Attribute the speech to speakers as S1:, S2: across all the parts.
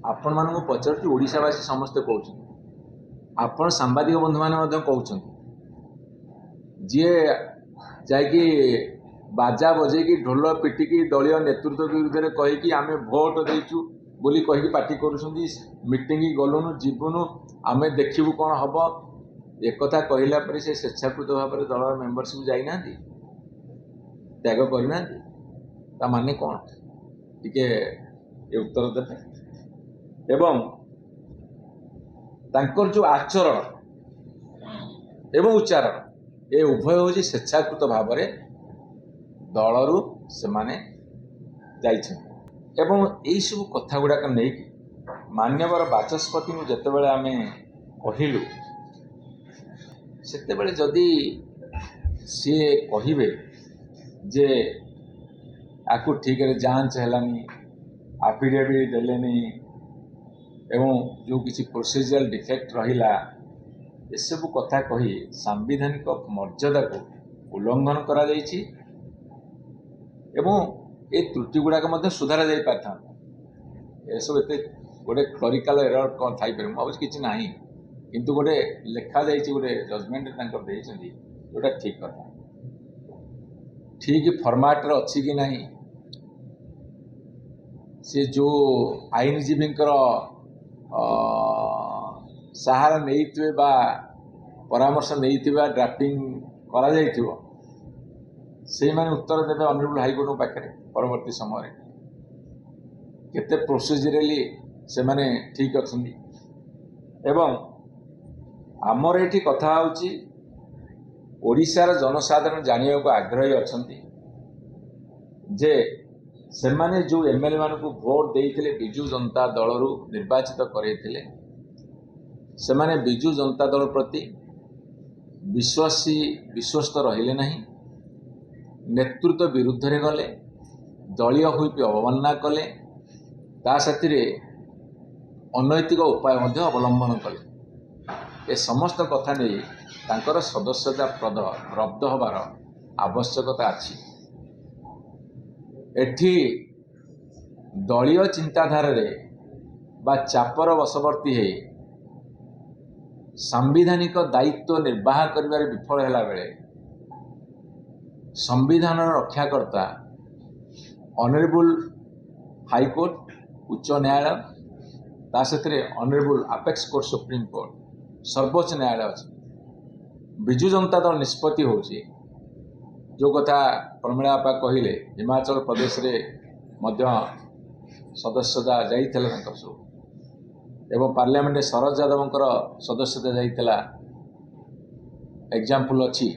S1: आपण मानू पचार ओडावासी समस्ते कहते आपण सांबादिक बंधु मैंने कहते जी जाकि बाजा बजेकी ढोल पिटिकी दलीय नेतृत्व विरुद्ध में कहीकि आम भोट देचु बोली कहीकि पार्टी करूटिंग गलुनु जीवनु आम देखू कौन हम एक कहला पर से स्वेच्छाकृत भाव में दल मेम्बरशिप जाना त्याग करना माने कौन टिके उत्तर देते एवं तांकर जो आचरण एवं उच्चारण ये उभय हूँ स्वेच्छाकृत भाव में दलरू से माने एवं यही सब कथा गुड़ाक नहीं मान्यवर बाचस्पति को जिते आम कहलु से जदि सी कहे जे आपको ठीक है जांच है आफिडेविट देलेनी एवं जो किसी प्रोसीजरल डिफेक्ट रहिला ये सब कथा कही सांविधानिक मर्यादा को उल्लंघन करा जाइछि एवं ये त्रुटि गुड़ाक सुधारा जा पाता ये सब एत गोटे क्लरिकाल एरर कौन थी भाव कि ना किंतु गोटे लेखा जा गोटे जजमेंट जोटा ठीक कथा ठीक फर्माट अच्छी कि नहीं से जो आईनजीवी सहारा नहीं बा परामर्श नहीं ड्राफ्टिंग करा जाइथिबो से माने उत्तर देवे ऑनरेबल हाईकोर्ट पाखे परवर्ती समय केते प्रोसीजरली से माने ठीक अच्छी एवं आमर ये कथा होची ओडिशार जनसाधारण जानिया को आग्रही अच्छी जे से माने जो एमएलए मान को भोट देते विजु जनता दल निर्वाचित करते से माने विजु जनता दल प्रति विश्वस्त रहिले नहीं नेतृत्व विरुद्ध रे गले दलीय हुई अवमानना कले ता साथी अनैतिक उपाय अवलंबन कले ए समस्त कथा नहीं तांकर सदस्यता पद रद्द हबार आवश्यकता अच्छी एठी दलीय चिंताधारा रे बा चापर वशवर्ती है सांविधानिक दायित्व निर्वाह करिबारे विफल हैला बेले संविधान रक्षाकर्ता ऑनरेबल हाईकोर्ट उच्च न्यायालय ता साथे honourable apex court supreme court सर्वोच्च न्यायालय अच्छे विजु जनता दल निष्पत्ति होची जो कथा प्रमिला आपा कहले हिमाचल प्रदेश रे मध्य सदस्यता जाइथिला सब एवं पार्लियामेंट शरद यादव सदस्यता जाइथिला एग्जाम्पल अच्छी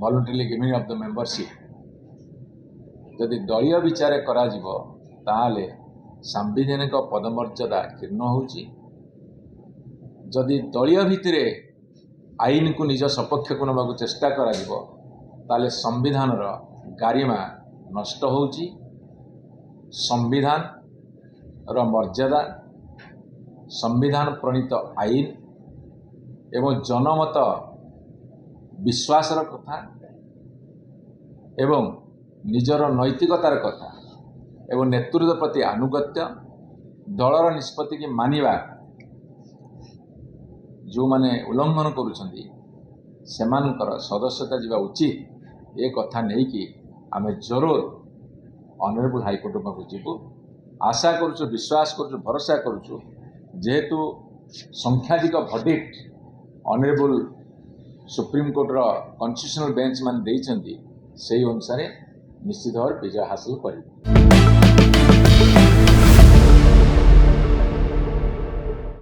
S1: voluntary giving of the membership जदि दलीय विचार करा जिवो ताहाले सांविधानिक पदमर्यादा क्षीर्ण होची जदि दलीय भितर आईन को निज सपक्ष को नबाक चेष्टा करा जिवो ताले संविधान गारिमा नष्ट होची संविधान रो मर्यादा संविधान प्रणीत आईन एवं जनमत विश्वासर कथा एवं निजर नैतिकतार कथा एवं नेतृत्व प्रति आनुगत्य दलर निष्पत्ति की मानिबा जो माने उल्लंघन करुछंती सेमानकर सदस्यता जीवा उचित ये कथा नहीं कि आम जरूर ऑनरेबल हाईकोर्ट पाक जीवु आशा करुचु विश्वास करुचु भरोसा करुचु जेहेतु संख्याधिक वर्डिक्ट ऑनरेबल सुप्रीम कोर्ट रो कॉन्स्टिट्यूशनल बेंच मान देइछंती सेही अनुसार निश्चित भाव विजय हासिल करिबे।